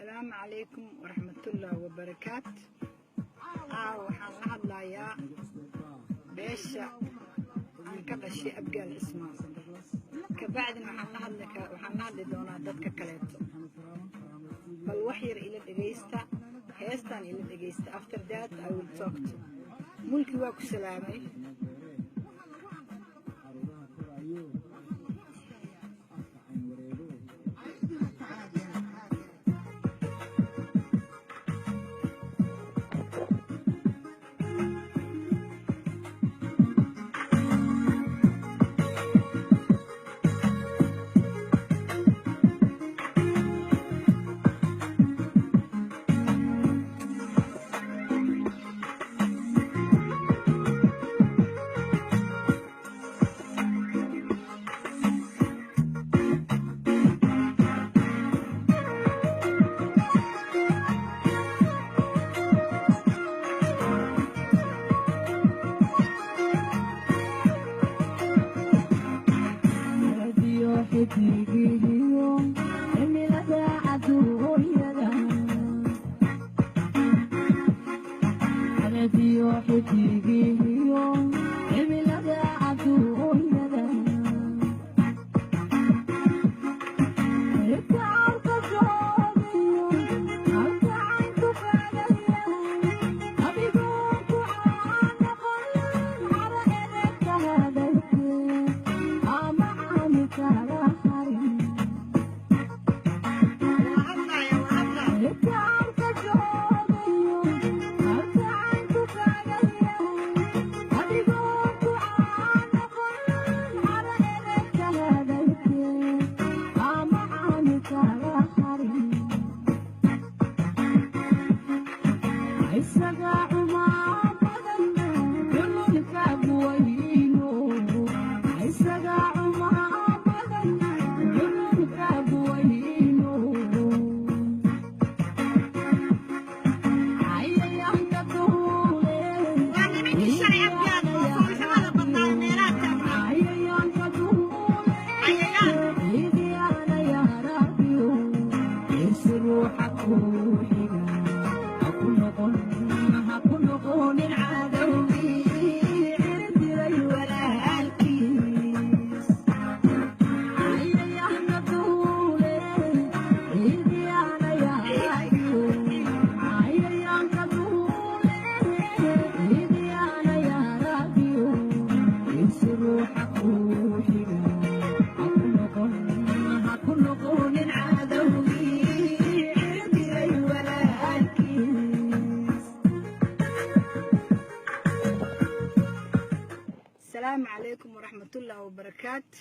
السلام عليكم ورحمة الله وبركاته. waxaan la hadlayaa beesha ka dhashay abgaal Ismaan ka bacdina waxaan la hadli doonaa dadka kaleeto bal wax yar ila dhageysta heestan ila dhageysta after that I will talk to mulki waa ku salaamay السلام عليكم ورحمة الله وبركاته.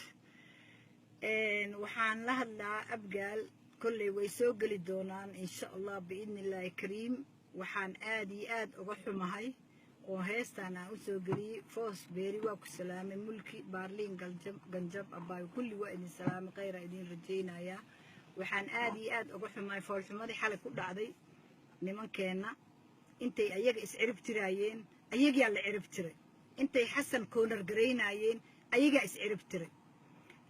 وحان لهلا أبقال كل ويسوق للدونان إن شاء الله بإذن الله كريم. وحان آد أغحو مهي وهيستانا أسوق لي فوس بيري وكو سلام ملكي بارلين قنجب أباي وكل وإن السلام غير إذن رجينا يا وحان آد أغحو مهي فوش مالي حالة كل عدي لمن كينا انتي أياق إسعرب ترايين أياق يالي عرب تراي intay xasan koonar gareynayeen ayaga is cirib tiray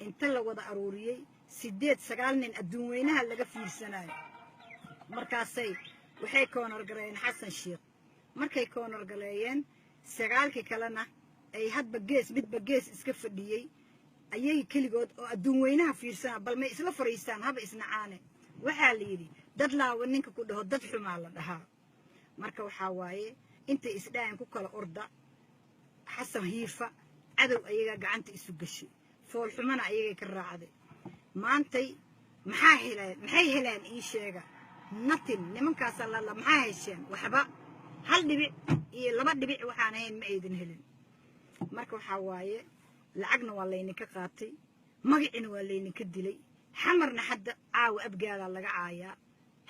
inta la wada aruuriyay 8-9 nin adduun weynaha laga fiirsanayo markaasay waxay koonar gareeyeen xasan sheekh markay koonar galeeyeen 9 kalena ay hadba midba gees iska fadhiyay ayay kaligood oo adduun weynaha fiirsana bal ma isla fariistaan haba isnacaane waxa la yiri dad laawa ninka ku dhaho dad xumaa la dhahaa marka waxa waaye intay isdhaan ku kala orda حسن هيفا عدو أيها قعنت إسوقشي فول حمنا أيها كالرعدي ما أنتي محاي هلان إيش يجا نتن نمن كاسل الله محاي هشان وحبا هل دبيع لما دبيع وحانين مأيدن هلن مركو حواية العقنا والليني كقاتي مقعن والليني كدلي حمرنا حد عاو أبقى الله عايا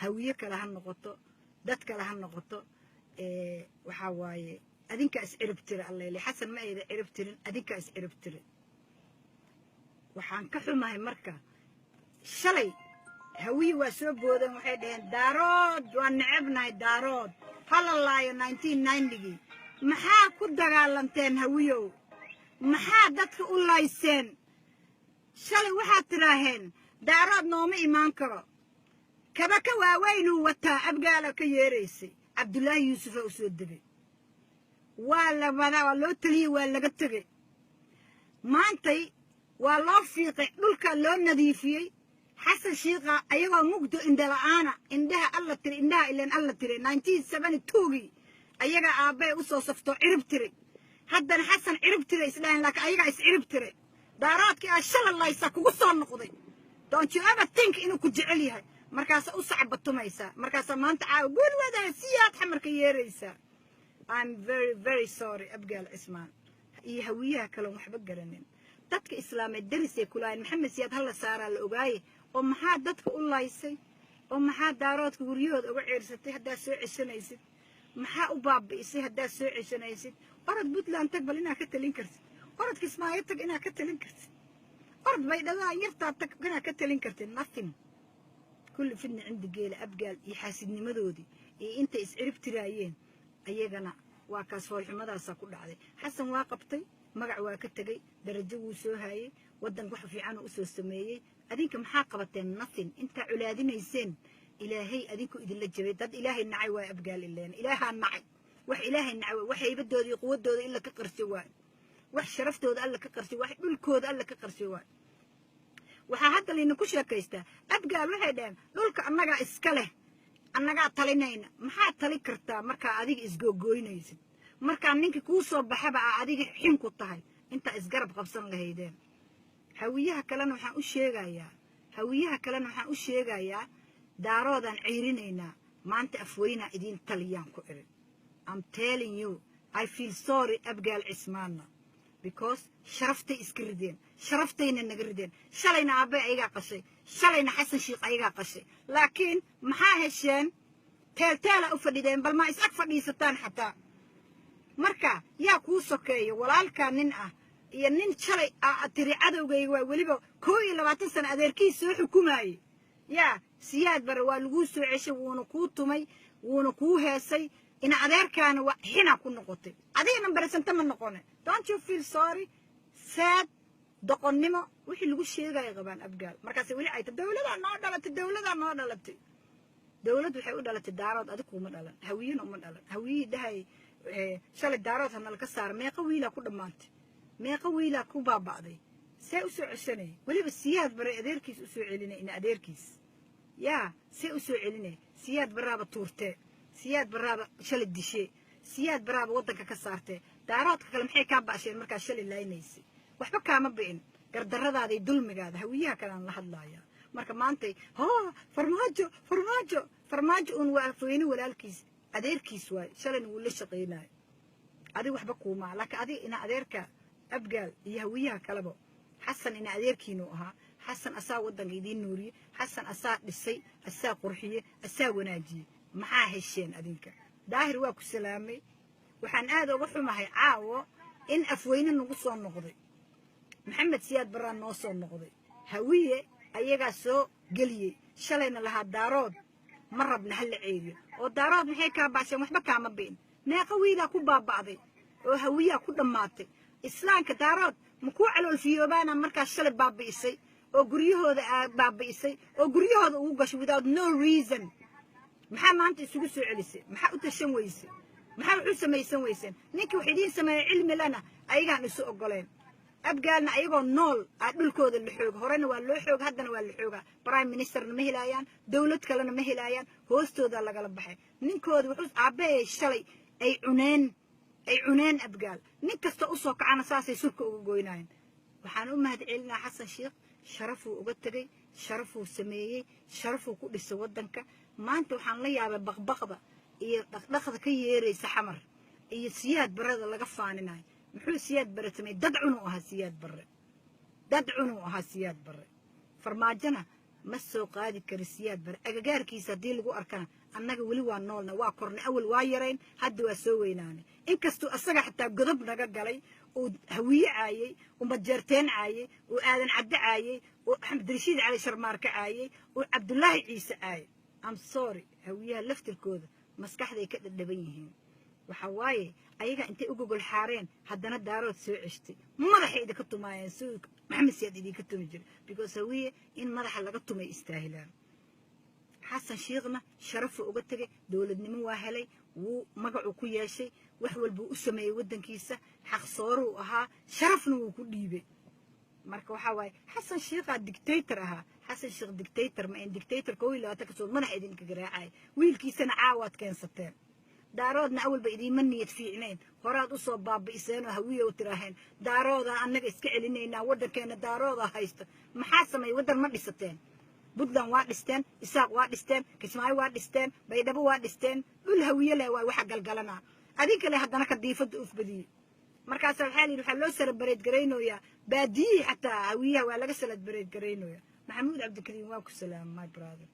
هويك لها النقطة دتك لها النقطة وحواية أدينك أسعربتر الله اللي حسن ما يعربترين أدينك أسعربتر وحان كحو ما هي مركة شلي هوي وسوب وذا محيدين دارود ونعبنا دارود هل الله يا 1990 محا كود دغالنتين هويو محا ددك u layseen shalay waxa tiraahen daarad nooma iman karo كبكا واوينو وتا أبقى كيريسي عبد الله يوسف أسودبي ولا ماذا ولا تلي ولا قتقي ما أنتي والله في قلك اللون نظيفي حسن شيقة أيوة مقدو عندها أنا عندها الله تري عندها إلا الله تري 1972 أيوة أبي وصوصفتو عرب تري هذا حسن عرب تري إسلام لك أيوة إس عرب تري داراتك أشل الله يساك وصل نقضي don't you ever think إنه كجعليها مركز أصعب بتميسا مركز ما أنت عاو قول وذا سيات حمر كيريسا I'm very sorry أبقى الإسمان يهويها كلام محبق قرنين dadka islaameed darisay kulaayeen maxamed siyaad hal saaraa la ogaayay oo maxaa dadka u laysay oo maxaa daaroodka guriyooda uga ciirsatay hadaa soo cishanaysid maxaa u baabi'isay hadaa soo cishanaysid orod Puntland tag bal inaa ka talin kartid orod Kismaayo tag inaa ka talin kartid orod Baydhabo yartaa tag inaa ka talin kartid nothing kullu fidna cindi geela abgaal iyo xaasidnimadoodii iyo inta is cirib tiraayeen ayagana waa kaas foolxumadaasa ku dhacday xasan waa qabtay magac waa ka tagay darajo wuu soo haayay wadan wax fiican uu soo sameeyay adinka maxaa qabateen nothing inta culaadinayseen ilaahay adinku idin la jabay dad ilaahay nacay waa abgaal ileen ilaaha nacay wax ilaahay nacay wax haybadoodii iyo quwadooda illa ka qarsi waa wax sharaftooda alla ka qarsi wax dhulkooda alla ka qarsi waa waxa hadda leena ku sheekaystaa abgaal waxay dheen dhulka annaga iska leh annaga talinayna maxaa tali kartaa marka adiga isgoogooynaysid marka ninka ku soo baxaba adiga xin ku tahay inta isgarab qabsan lahaydeen hawiyaha kalena waxaan u sheegayaa daaroodan ciirinayna maanta afweyna idin taliyaan ku irin I'm telling you I feel sorry abgaal Cismaana because sharaftay iska rideen sharaftayna naga rideen shalayna aabe ayaga qashay shalayna xasan shiiq ayaga qashay laakiin maxaa hesheen teelteela u fadhideen bal ma isag fadhiisataan xataa marka yaa kuu sokeeyo walaalka nin ah iyo nin shalay tiri cadowgayga waa weliba 22 sano adeerkiis soo xukumayay yaa siyaad bar waa lagu soo ceshay wuuna kuu tumay wuuna kuu heesay ina adeerkaana waa xina ku noqotay adigana barisanta ma noqone don't you feel sorry sad doqonnimo wixii lagu sheegay qabaan abgaal markaas weli ay dawladda noo dhalatay dawlad waxay u dhalatay daarood adigu uma dhalan hawiyana uma dhalan hawiyi dhahay shalay daarood hana laga saar meeqa wiila ku dhamaantay meeqa wiila ku baabaaday see u soo ceshanay waliba siyaad bare adeerkiis u soo celinay in adeerkiis yaa see u soo celinay siyaad baraaba tuurtee siyaad baraaba shalay dishay siyaad baraaba wadanka ka saartee daaroodka kale maxay ka baasheen markaa shalay laaynaysay waxba kaama bixin gardaradaada iyo dulmigaada hawiyaha kale aan la hadlaaya marka maantay farmaajo un waa afweyne walaalkiis adeerkiis waay shalayna wuu la shaqeynaayo adiga waxba kuuma laakiin adiga ina adeerka abgaal iyo hawiyaha kaleba xasan ina adeerkiinu ahaa xasan asaa wadanka idiin nuuriyey xasan asaa dhisay asaa qurxiyey asaa wanaajiyey maxaa hesheen adinka daahir waa ku salaamay waxaan aad uga xumahay caawo in afweyne nagu soo noqday maxamed siyaad baraan noo soo noqday hawiye ayagaa soo geliyey shalayna lahaa daarood ma rabna hal la ceeliyo oo daarood maxay kaa baasheen waxba kaama bi'in meeqa wiilaa ku baaba'day oo hawiyaa ku dhammaatay islaamka daarood ma kuu caloolfiyoobaana markaas shalay baabi'isay oo guryahooda baabi'isay oo guryahooda ugu gashay without no reason maxaa maanta isugu soo celisay maxaa u tashan weysay maxaa wuxuu samaysan weyseen ninkii wax idiin sameeyay cilmi lana ayagaan isu ogoleen abgaalna ayagoo nool dhulkooda la xoog horena waa loo xoog haddana waa la xoogaa prime ministerna ma helayaan dawlad kalena ma helayaan hoostooda lagala baxay ninkooda wuxuu aabbee shalay ay cuneen abgaal nin kasta u soo kacana saasay surka uga goynayeen waxaan u mahad celinaa xasan shiikh sharafuu uga tagay sharafuu sameeyey sharafuu ku dhisay wadanka maanta waxaan la yaabay baqbaqda iyo dhaqdhaqda ka yeeraysa xamar iyo siyaad barada laga faaninayo muxuu siyaad bare samay dad cunuu ahaa siyaad bare farmaajana ma soo qaadi kari siyaad bare agagaarkiisa haddii lagu arkana annaga weli waa noolna waa kornay awal waa yarayn hadda waa soo weynaanay inkastuu asaga xataa godob naga galay uu hawiye caayey uu majeerteen caayey uu aadan cadde caayey uu axmed rashiid cali sharmaarka caayey uu cabdullaahi ciise caayey I'm sorry hawiyaha laftirkooda maskaxday ka dhadhaban yihiin waxa waaye ayaga intay u gogol xaareen haddana daarood soo ceshtay madaxay idinka tumaayeen soo maxamed siyaad idinka tumi jiray because hawiye in madaxa laga tumay istaahilaan حسن شيخنا شرفه وقتك دولة نمو هلي ومقعو كياشي وحول بو أسمي ودن كيسة حق صورو أها شرفنا وكل marka waxa way xasan sheekha dictator aha xasan sheekh dictator ma in dictator kooy la ta kasoo madax idin ka garaacay wiilkiisana caawad keensateen daaroodna awal ba idin maniyad fiicneen horaad u soo baabiiseen oo hawiyo u tiraahen daarooda annaga iska celinayna wadankeena daarooda haysto maxaa samay wadan ma dhisateen budlan waa dhisteen isaaq waa dhisteen kismaayo waa dhisteen baydhabo waa dhisteen dhul hawiyo leh waa waxa galgalana adinka leh haddana ka diifada uf badiyay markaas waxa loo celebrate gareynooya baadiyi xataa hawiyaha waa laga celebrate gareynooya maxamuud cabdikariim waa ku salaam my brother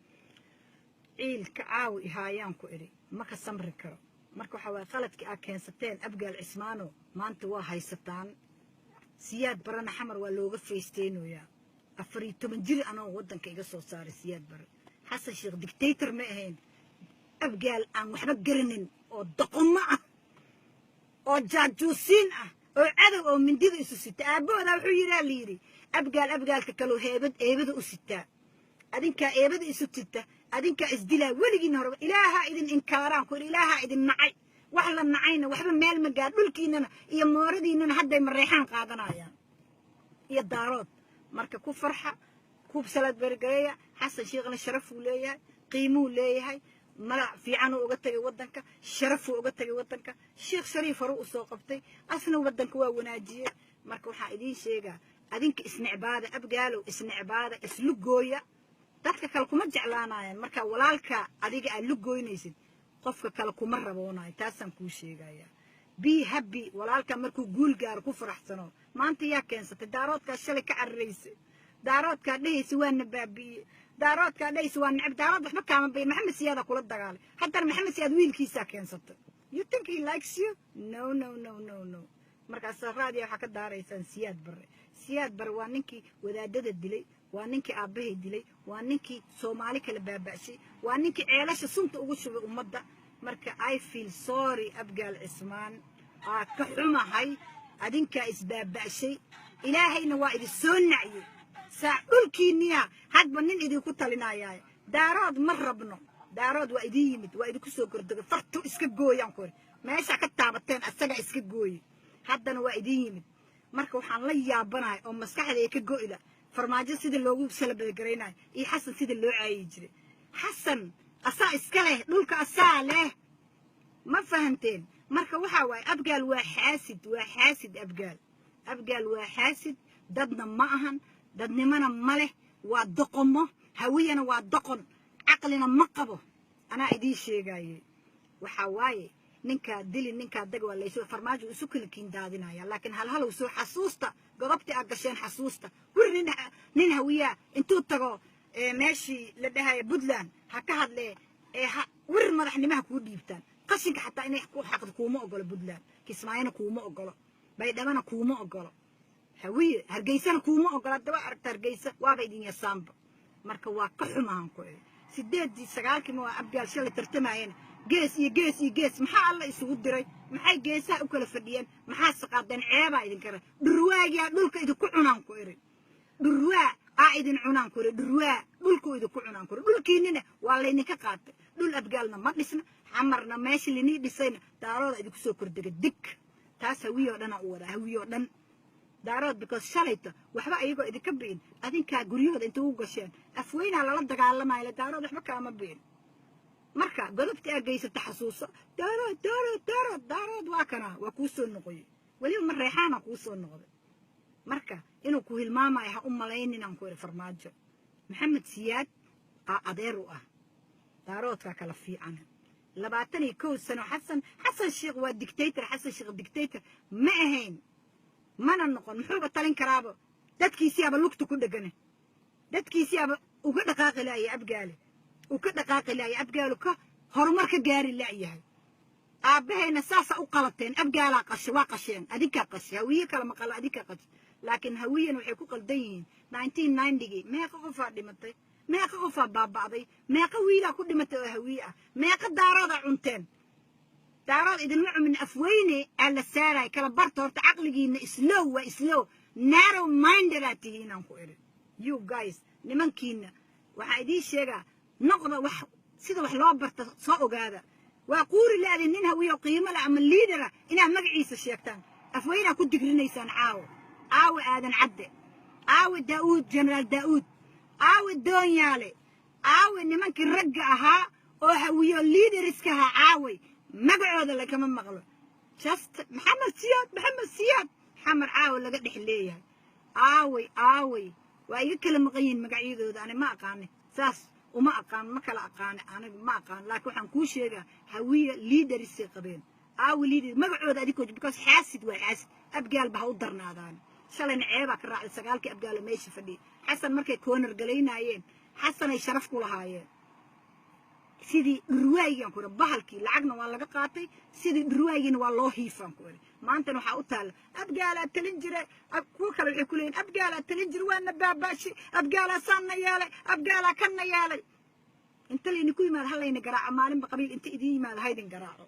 ciilka caawi ihaayaan ku iri ma ka samri karo marka waxa way qaladkii aad keensateen abgaal cismaano maanta waa haysataan siyaad barana xamar waa looga feesteenooya 14 jir anoo wadanka iga soo saaray siyaad bar xasan sheekh dictator ma ahayn abgaal aan waxba garanin oo doqomo ah oo jaajuusiin ah oo cadow oo mindida isu sita aabooda wuxuu yiri abgaalka kale eebada u sita adinka eebada isu sita adinka isdilaa weligiin hore ilaaha idin inkaaraan ku ilaaha idin nacay wax la nacayna waxba meel ma gaar dhulkiinana iyo mooradiinana hadday mareexaan qaadanayaan iyo daarood marka ku farxa ku salad bergeeya xasan sheekhna sharaf uu leeyahay qiimo leeyahay ملا في عنو وقتك ودنك شرف وقتك ودنك الشيخ شريف روح سوق قبتي أصلا ودنك وناجية مركو حائدين شيء أدينك اسم عبادة أبقالو اسم عبادة اسلوك جوية تحت كلكم جعلانا يعني مركا ولالك أديك اللوك جوي نيسد قفك كلكم مرة بوناي تاسم كل شيء جاية بي هبي ولالك مركو جول جار كفر أحسنه ما أنت يا كنسة دارات كشلك الرئيس دارات كده سوان بابي دارات كده يسوى النعب دارات وحنا كمان بين محمد سيادة كل الدجال حتى محمد سياد ويل كيسا كان صدق you think he likes you no مركز الراديو حكى داريسان سياد بر وانكي ودادة الدلي وانكي أبيه الدلي وانكي سومالي كالباباشي وانكي علاش صمت أقولش بأمضة مركز I feel sorry أبقى العثمان كحمة هاي أدينك إسباباشي إلهي نوائد السنعي سأقول كينيا هاد بنين إذا كنت لنا يا دارود مرة بنو دارود وإديمت وإذا كسو كرد فرتو إسكجوي ينكر ما يسا كتابتين أسجع إسكجوي هادنا وإديمت مركو حن ليا بناي أو مسكح ذي كجوي لا فرماجة سيد اللوجو بسلب الجرينا يحسن سيد اللو عايجري حسن أسا إسكله دولك أسا له ما فهمتين مركو وحواي أبقال وحاسد أبقال وحاسد ضدنا معهن dadnimana male waa doqomo hawiyana waa doqon aqlina ma qabo ana idii sheegay waxa waaye ninka dili ninka dag waa leeso farmaajo isu kalikiin daadinaya laakiin hal uu soo xasuusta godobti aad gasheen xasuusta wirin nin hawiya intuu tago meeshii la dhahay Puntland ha ka hadle wir madaxnimaha ku dhiibtaan qashinka xataa inay ku xaqdo kuma ogolo Puntland kismaayana kuma ogolo baydhabana kuma ogolo hawiye hargeysan kuma ogolaa daba aragta hargeysa waaba idin yasaanba marka waa ka xumaan ku 8 ma waa abgaal shalay tartamayeen gees maxaa alla isugu diray maxay geesaha u kala fadhiyeen maxaa saqaadeen ceeba idin kara dhurwaaga dhulka idinku cunaan ku iri dhurwaa idin cunaan ku iri dhurwaa dhulku idinku cunaan ku iri dhulkiinina waa la idinka qaatay dhul abgaalna ma dhisna xamarna meeshii linii dhisayna daarooda idinku soo kordhigay dig taas hawiyo dhan u wada hawiyo dhan daarood because shalayta waxba ayago idinka biin adinka guriyooda inta u gasheen afweyna la dagaalamayo daarood waxba kama biin marka godobti ay geysata xasuuso daarood waa kana waa ku soo noqoy wali ma reexana ku soo noqday marka inuu ku hilmaamayo ha u malaynin aan ku farmaajo maxamed siyaad adeer u ah daaroodka kala fiican 21 sano xasan sheekh waa dictator ma ahayn mana noqon muxuu talin karaabo dadkiisii aba lugta ku dhagane dadkiisii aba uga dhaqaaqi laayay abgaalo ka horumar ka gaari laayahay aabahayna saasa u qalateen abgaala qasheen adinka qashay hawiye kala maqal adinka qash laakiin hawiyana waxay ku qaldan yihiin 1990 meeqa qof dhimatay meeqa qof baabaaday meeqa wiila ku dhimatay oo hawiye ah meeqa daarada cunteen دارات إذا نوع من أفويني على السارة كلا برتورت عقلي slow narrow minded هنا نقول you guys لمن كينا وحيدي شيء noqda wax sida wax loo barta soo ogaada waa quuri laadin nin hawiyo qiimo la ama liidara inaad magaciisa sheegtaan afweyna ku digrinaysaan caawa aadan cadde caawa daawud jeneraal daawud caawa doonyaale caawa nimankii ragga ahaa oo hawiyo liidariska ahaa caaway magacooda lagama maqlo just maxamed siyaad xamar caawa laga dhex leeyahay caaway waa iga kala maqan yihiin magacyadooda ani ma aqaane saas uma aqaan ma kala aqaan aniga ma aqaan laakiin waxaan kuu sheegaa hawiya liidarisay qabeen liidar magacooda adikoo because xaasid waa xaasid abgaal ba ha u darnaadaan shalayna ceebaa ka raacday sagaalkii abgaala meesha fadhiyay xasan markay koonar galaynayeen xasanay sharaf ku lahaayeen sidii dhurwaayigan ku bahalkii lacagna waa laga qaatay sidii dhurwaayigina waa loo hiifaan ku iri maantana waxaa u taalla abgaalaa talin jira kuwa kale waxay ku leeyihin abgaalaa talin jira waana baabaashi abgaalaa saanna yeelay abgaalaa kanna yeelay inta layni ku yimaado halayna garaaco maalinba qabiil inta idiin yimaado haydin garaaco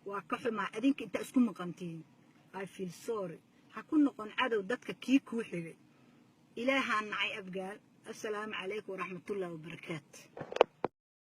waa ka xumaa adinka intaa isku maqantihiin I feel sorry ha ku noqon cadow dadka kii kuu xigay ilaahaa nacay abgaal assalaamu calaykum waraxmatullaahi wabarakaatu